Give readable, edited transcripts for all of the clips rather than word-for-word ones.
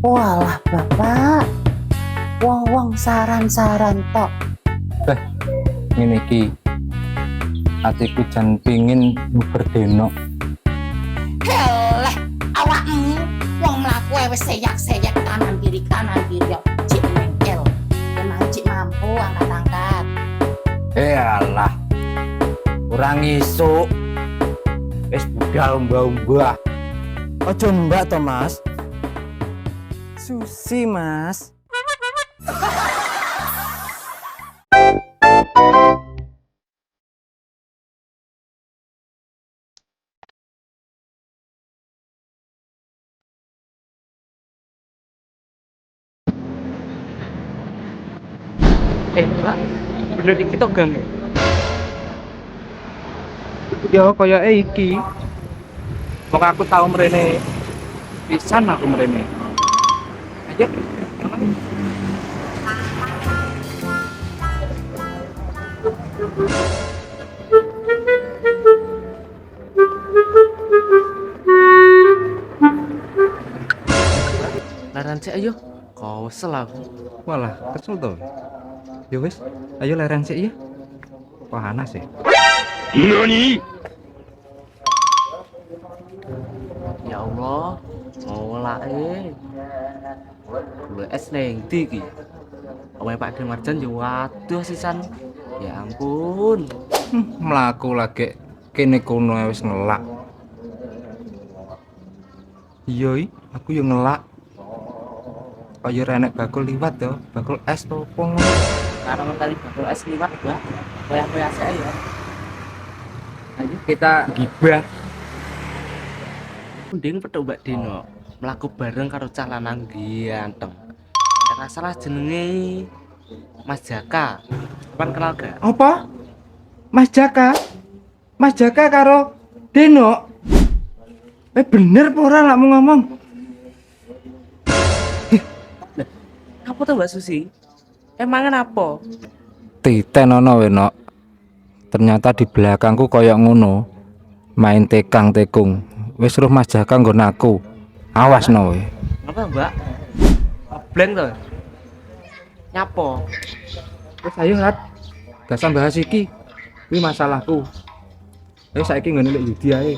Walah bapak, wong-wong saran-saran tok. Ngene iki atiku jan pingin berdeno. Heleh, awakmu wong mlaku wis seyak-seyek kanan kiri cik mengkel. Emang cik mampu angkat-angkat. Alah, kurang isuk. Wis budal mbah-mbah. Ojo mbak to, Mas. Susi, Mas. Pak, bener iki to gang. Ya kaya iki. Wong aku tau mrene. Pisan aku mrene. Ayo. Laran sik ayo. Kau kesel aku. Walah, kesel to. Ya wis, ayo lereng sik ya. Panas ya. Ya Allah, mau lae. Kulo es neng ndi iki? Omahe Pak Demarjan yo waduh sisan. Ya ampun. Mlaku lagi kene kono wis ngelak. Iya, aku yo ngelak. Kaya renek bakul liwat to, bakul es to opo ngono. Karena mentari bakul es liwat gua. Koyak-koyak saya ya. Ayo kita gibah. Mending petuk Mbak Dino. Mlaku bareng karo cah lanang ganteng. Ora salah jenenge Mas Jaka. Kan kenal gak? Apa? Mas Jaka? Mas Jaka karo Deno? Bener apa ora lak mau ngomong? Apa tuh Mbak Susi? Emangnya apa? Titen ono wenok. Ternyata di belakangku koyok ngono. Main tekang-tekung. Wis roh Mas Jaka nggon aku. Awas no we. Apa Mbak? Blank tuh. Nyapo? Wis ayo Rat. Gak usah bahas iki. Ini masalahku. Ayo saiki ngene lek Yudi ae.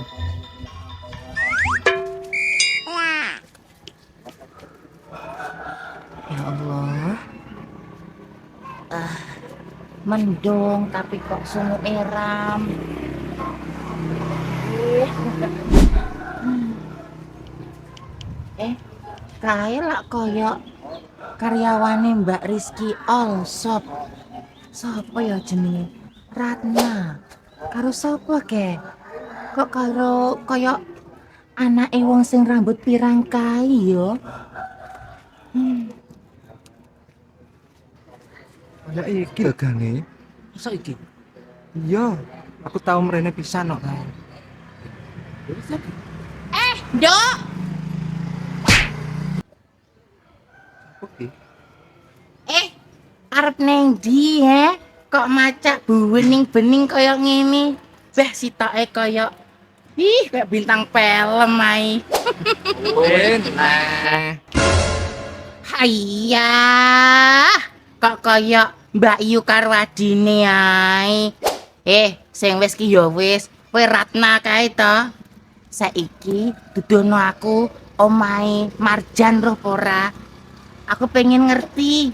Ya Allah. Mendung tapi kok sungu eram. Kae lak koyo karyawane Mbak Rizky All Shop. Sopo ya jenenge? Ratna. Karo sopo ke? Kok karo koyo anake wong sing rambut pirang kae yo? Ya iki lho gange. Masa iki? Iya, aku tau mrene pisan kok. Nduk, Oke. arep neng ndi he? Kok macak bening kaya ngene? Beh sitoke kaya kayak bintang film ae. Hayya. Kok kaya Mbak Yu karo adine ae. Sing wis ki ya wis, kowe Ratna kae to. Saiki dudono aku omahe Marjan roh ora. Aku pengen ngerti.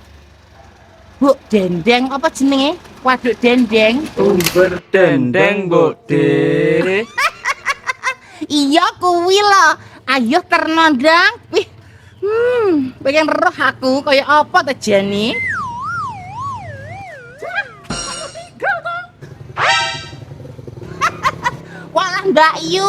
Bu Dendeng apa jenenge? Waduk Dendeng. Umber dendeng Bode. Iya kuwi lho. Ayo ternondang. Wih. Pengen roh aku kaya apa to jane? Walah Mbak Yu,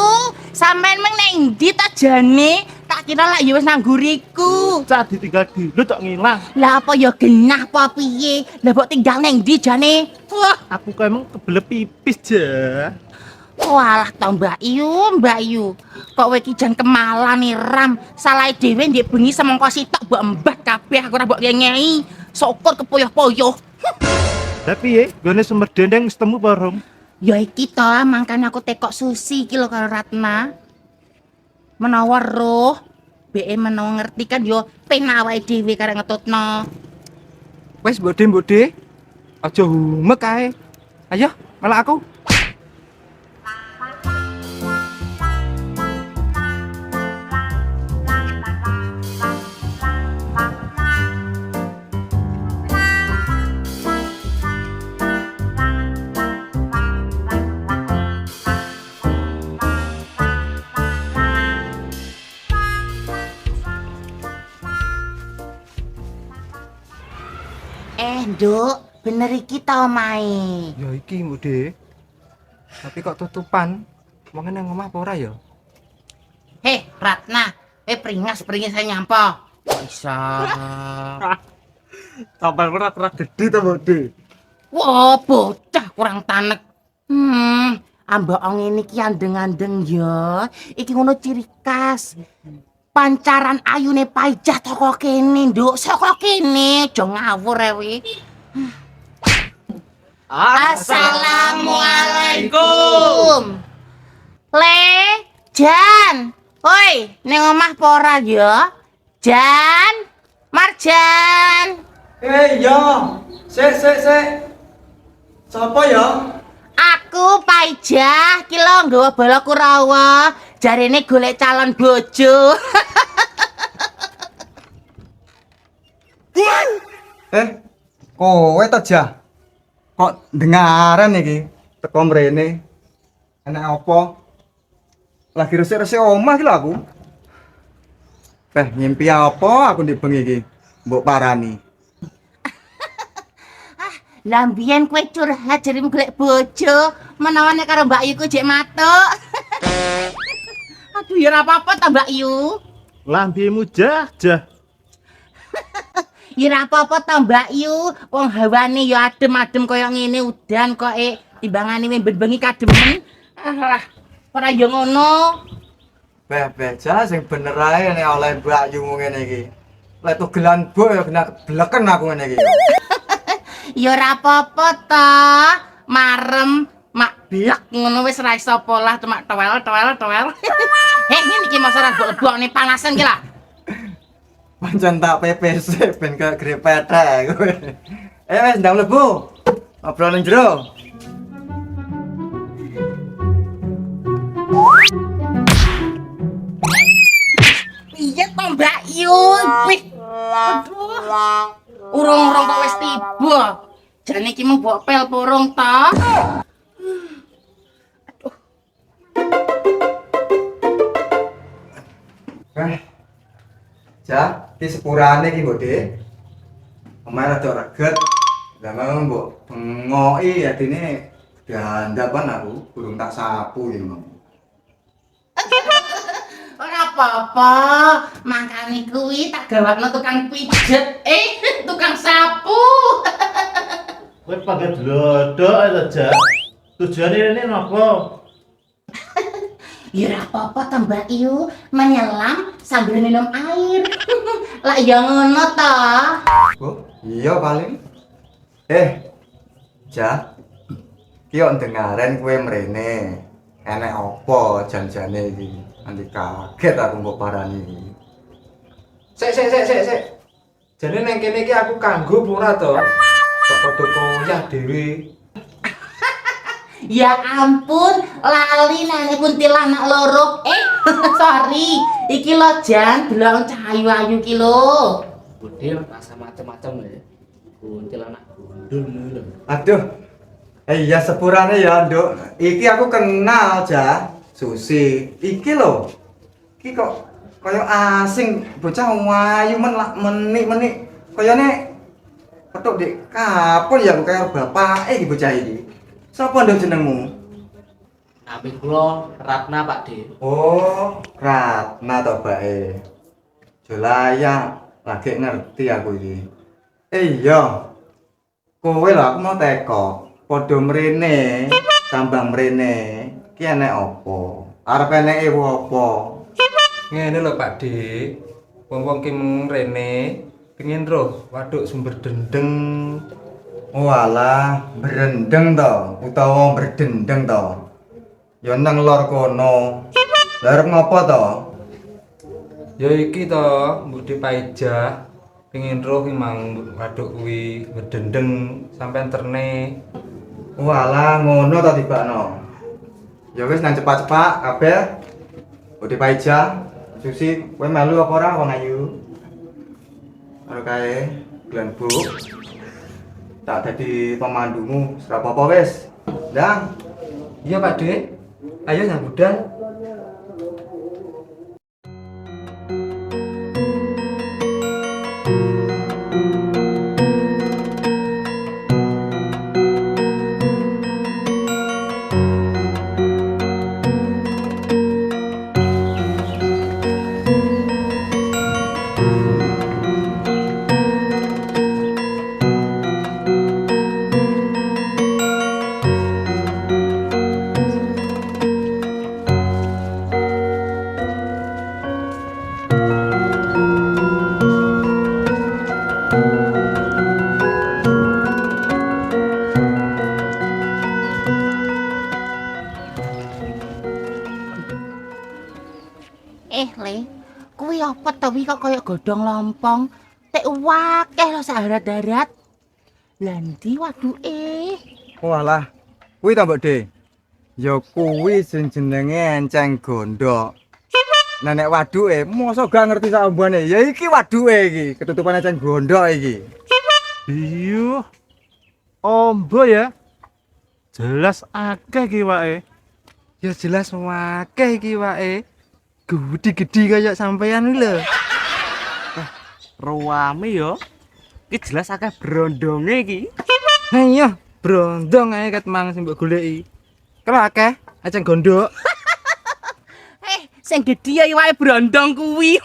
sampean meng nang ndi ta jane? Tak kira lak ya wis nang guriku. Cak ditinggal dulu tok ngilang. Lah apa ya genah apa piye? Lah mbok tinggal nang ndi jane? Wah, Aku kok emang kebelet pipis ja. walah to Mbak Yu. Kok kowe iki jan kemalan nih Ram. Salahe dhewe ndek bengi semengko sitok mbok embat kabeh aku ora mbok ngei. Syukur kepoyoh-poyoh. Tapi ya, gone sumber dendeng wis temu apa rom? Ya iki to, mangkane aku tekok Susi iki lho karo Ratna. Menawa roh, Beke menawa ngerti kan yo penak awake dhewe karek ngetutno. Wes Mbok De. Aja humek ae. Ayo, melak aku. Nduk, bener iki ta omahe. Ya iki Mbok De. Tapi kok tutupan? Wong nang omah apa ora ya? Heh, Ratna, peringas saya nyampo. Bisa. Tambal ora gede to Mbok De. Wah, bocah kurang tanek. Ambok ngene iki andeng-andeng ya. Iki ngono ciri khas. Pancaran ayune paijah toko kene, Nduk. Saka kene, aja ngawur ewe. Assalamualaikum. Jan. Woi, ning omah apa ora ya? Jan. Marjan. Ya. Sik. Sapa ya? Aku Paijah, ki lho nggawa bala Kurawa. Jarene golek calon bojo. Kowe to Jah? Kok dengaran iki teko mrene? Enak apa? Lagi resik-resik omah iki lho aku. Ngimpi apa aku ndek bengi iki? Mbok parani. Lah mbiyen kowe curhat jaremu golek bojo, menawa nek karo Mbak Yu ku jek matuk. Aduh ya ora apa-apa ta Mbak Yu. Lambemu jah. Ya ora apa-apa ta Mbak Yu, wong hawane ya adem-adem kaya ngene udan kok timbangane bengi kademen. Ah, ora ya ngono. Jah sing bener ae nek oleh Mbak Yu ngene iki. Lek tugelan bo ya kena kebleken aku ngene iki. Ya ora apa-apa ta. Marem mak blek ngono wis ra iso polah cuma towel. Ngene iki masalah lebokne panasan ki lah. Pancen tak PPC ben ke grepete kowe. Wis ndang mlebu. Ngobrol ning jero. Iya to Mbak Yu. Wih. Aduh. Urung-urung kok wis tiba. Jane iki mung mbok pel porong ta. Jah, iki sepurane iki Mbok De. Omahe rada reget. Lah memang mbok bengoki atine gandapan aku, burung tak sapu iki memang. Ora apa-apa. Mangkane kuwi tak gawakno tukang pijet. Tukang sapu. Kowe pakai glodok ae jah. Tujuane rene napa? Ya ora apa-apa ta Mbak Yu, menyelam sambil minum air. Lah ya ngono ta. Oh, iya paling. Jah. Ki yo ndengaren kowe mrene. Enek apa janjane iki? Nanti kaget aku mbok parani iki. Sik. Jane nang kene iki aku kanggo apa ora to? Kok padha koyah dhewe. Ya ampun, lali nane kuntilanak loro. Sorry. Iki lo Jan, delok cahayu ayu ki lho. Budil rasa macam-macam ya. Kuntilanak gundul ngono. Aduh. Iya sepurane ya, Nduk. Iki aku kenal, Jah. Susi. Iki lho. Iki kok kaya asing, bocah ayu menik-menik. Kayane petuk dik kapur ya kaya bapake iki bocah iki. Sapa nduk jenengmu? Nama kula Ratna Pak De. Oh, Ratna to bae. Jolaya lagi ngerti aku iki. Iya. Kowe lho aku mau teko. Padha mrene, sambang mrene. Ki enek apa? Arep eneke apa? Ngene lho Pak Dik. Wong-wong ki mrene pengin roh waduk sumber dendeng. Walah, berendeng to, utawa berdendeng to. Ya nang lor kono. Lah arep ngopo to? Ya iki to, mbok dipaijah. Pengin roh ki mang waduk kuwi bedendeng sampean terne. Walah ngono ta tibakno. Ya wis nang cepat-cepat kabeh. Budi paija, Susi, kowe melu apa ora wong ayu? Ora kae, Glenn Book. Tak dadi pemandumu, ora apa-apa wis. Ndang. Iya Pak De. Ayo nang budal. Le, kuwi apa to wi kok kaya godhong lompong? Tek wakeh lho saharat-darat. Lah ndi waduke? Walah, kuwi ta Mbok De. Ya kuwi sing jenenge enceng gondok. Nenek waduke mosok gak ngerti sak ombane. Ya iki waduke iki, ketutupan enceng gondok iki. Iya. Ombo ya. Jelas akeh ki wae. Ya jelas wakeh iki wae. Gede-gede kaya sampean iki lho. Ruame yo. Iki jelas akeh brondonge iki. Nah iya, brondong ae ket mang sing mbok goleki. Kalau akeh aceng gondok. Sing gedhi ya wae brondong kuwi.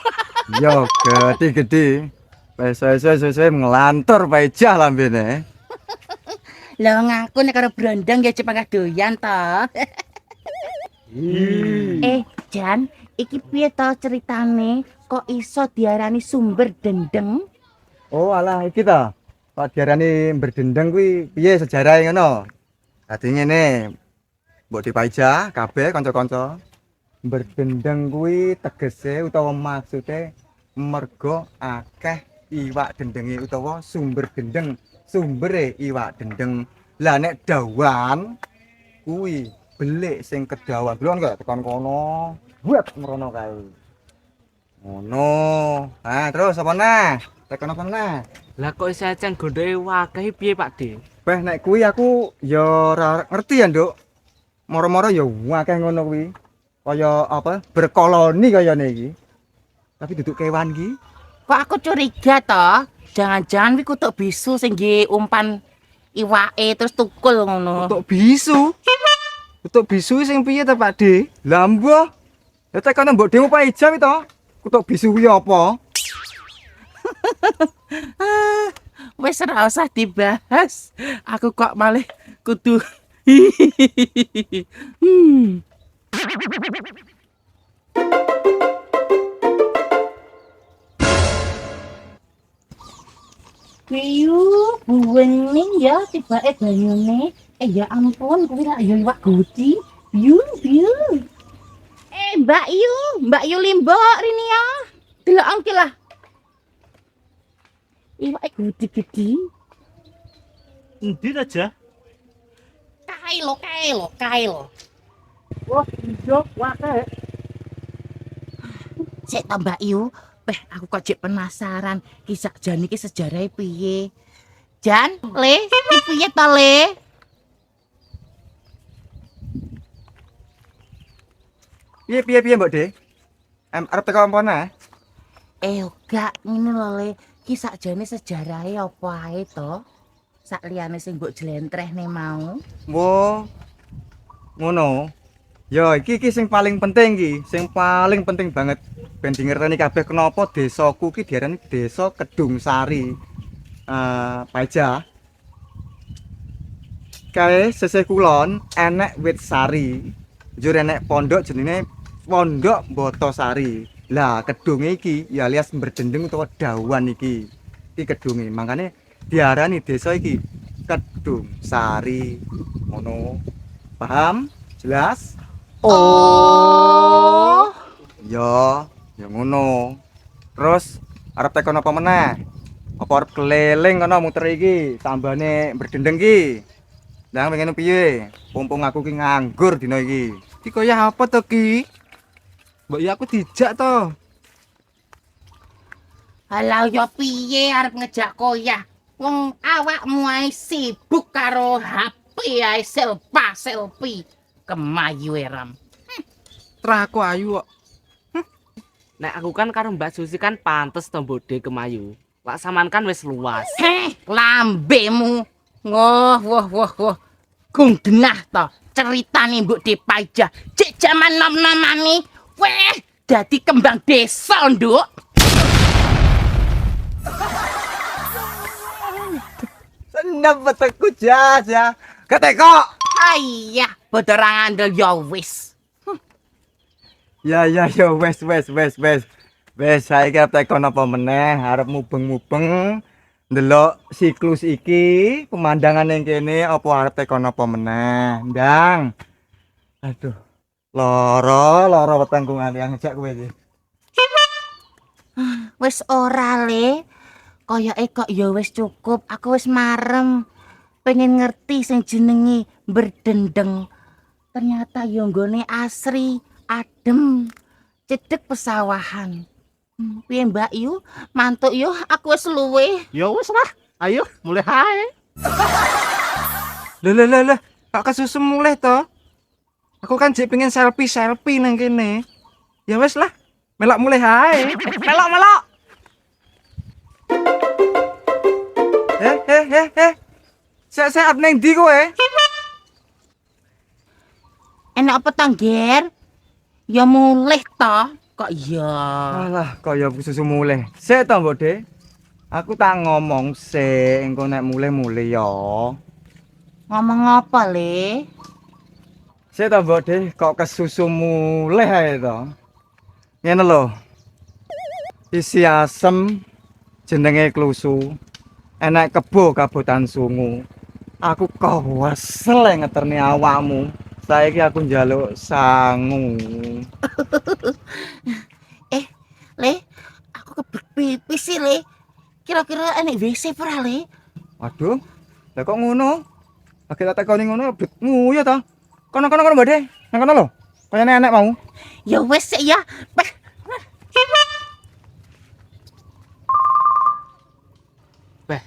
Yo gede-gede. Wes ngelantur paijah lambene. Lah ngaku nek karo brondong ya cepet doyan to. Jan, iki piye to ceritane kok iso diarani sumber dendeng? Oh alah iki ta. Kok diarani berdendeng kuwi piye sejarahe ngono? Dadi ngene. Mbok dipaija kabeh kanca-kanca. Berdendeng kuwi tegese utawa maksude mergo akeh iwak dendenge utawa sumber dendeng. Sumbere iwak dendeng. Lah nek dawan kuwi belik sing kedawan. Belum kok tekan kono. Buat merono kae. Ngono. Ah, terus apa nah? Tekan apa nah? Lah kok iso aceng gondoke wakeh piye Pak De? Beh nek kuwi aku ya ora ngerti ya, Nduk. Moro-moro ya akeh ngono kuwi. Kaya apa? Berkoloni kayane iki. Tapi duduk kewan iki. Kok aku curiga to? Jangan-jangan wi kutuk bisu sing nggih umpan iwake terus tukul ngono. Untuk bisu. Untuk bisu sing piye ta Pak De? Lah mbah. Ya tekan mbok dhewe paijam to. Kutuk bisu kuwi apa? Wis ora usah dibahas. Aku kok malah kudu Piyu buwening ya tibake banyune. Ya ampun kuwi lak ya iwak guci. Biu. Mbak Yu Limbok rini ya. Delok angki lah. Iwak gede-gede. Endi aja? Kae lo. Wah, iya wakeh. Sik ta Mbak Yu, aku kok jek penasaran kisah Jan iki sejarahe piye. Jan, Le, iki piye to, Le? Piye Mbok De? Arep teko apa nah? Gak ngene lho, Le. Kisah Jane sejarahe apa ae to? Sak liyane sing mbok jlentrehne mau. Wo. Ngono. Ya iki sing paling penting iki, sing paling penting banget ben dingerteni kabeh kenapa desaku iki diarani Desa Kedung Sari. Paja. Kae sisih kulon enek wit sari. Njur enek pondok jenenge Pondok Botosari. Lah kedunge iki ya alias berdendeng utawa dawan iki. Iki kedunge. Makane diarani desa iki Kedung Sari. Ngono. Paham? Jelas? Oh. Ya ngono. Terus arep tekon apa meneh? Apa arep keliling kono muter iki, tambane berdendeng ki. Lah pengen piye? Mumpung aku ki nganggur dina iki. Ki kaya apa to Ki? Mbok ya aku dijak to. Halah yo piye arep ngejak koyah? Wong awakmu ae sibuk karo HP ae selfie. Kemayu eram. Terah aku ayu kok. Nek aku kan karo Mbak Susi kan pantes to mbode kemayu. Lak sampean kan wis luas. Heh, lambemu. Woh, woh, woh, woh. Gung genah to ceritane Mbok Depaija. Cek jaman nom-nomane. Weh, dadi kembang desa, Nduk. Senep beteku jas ya. Keteko. Ayah, bodo ra ngandel ya wis. Ya wes. Wes saiki arep tekon apa meneh, arep mubeng-mubeng ndelok siklus iki, pemandangan yang kene apa arep tekon apa meneh. Ndang. Aduh. Lara wetengku nganti ngejak kowe iki. Wis ora le. Koyoke kok ya wis cukup, aku wis marem. Pengen ngerti sing jenenge berdendeng. Ternyata ya nggone asri, adem, cedek pesawahan. Piye Mbak Yu? Mantuk yo, aku wis luwe. Ya wis lah. Ayo mulai hae. Lah, kok kesusu mulai to? Aku kan jek pengen selfie nang kene. Ya wes lah, melok mulai hae. Melok. Sehat nang ndi kowe? Enak apa tangger? Ya mulih to. Kok ya? Alah, kaya susu mulih. Sik to, Mbok De. Aku tak ngomong sik, engko nek mulih-mulih ya. Ngomong apa le? Sik to, Mbok De, kok kesusu mulih ae to. Ngene lho. Isi asem jenenge klusu. Enak kebo kabotan sungu. Aku kewesel ngeterne awakmu. Saiki aku njaluk sangu. Le, aku kebelet pipis sih le. Kira-kira enek WC ora le? Waduh, lah kok ngono? Lagi tak tekoni ngono betmu ya ta. Kono Mbak De. Nang kono lho. Kayane enek mau. Ya wis sik ya. Beh. Beh.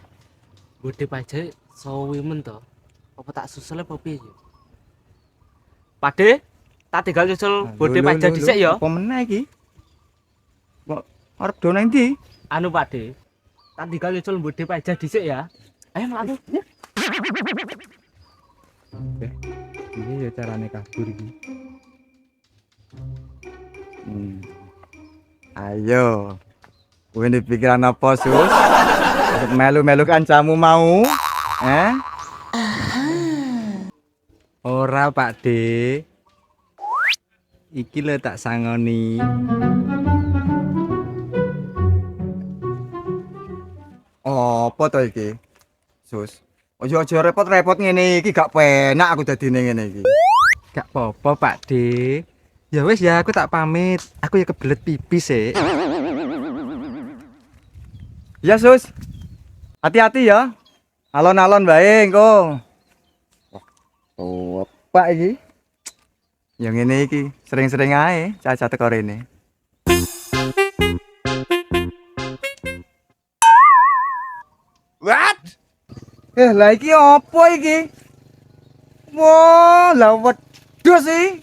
Mbode Paja sawi men to. Apa tak susul apa piye ya? Pade, tak tinggal nyusul Mbode Paja dhisik ya. Apa meneh iki? Kok arep do nang ndi? Anu Pade, tak tinggal nyusul Mbode Paja dhisik ya. Ayo mlaku. Piye ya carane kabur iki? Ayo. Kowe ndek pikiran apa, Sus? Arep melu-melu kancamu mau? Ora Pak De. Iki lho tak sangoni. Apa to iki? Sus. Aja repot-repot ngene iki gak penak aku dadine ngene iki. Gak apa-apa Pak De. Ya wis ya aku tak pamit. Aku ya kebelet pipis sik. Ya, Sus. Hati-hati ya. Alon-alon bae engko. Oh, apa iki? Yang ngene iki sering-sering ae caca teko rene. What? Lah iki apa iki? Wah, lah wedhus sih.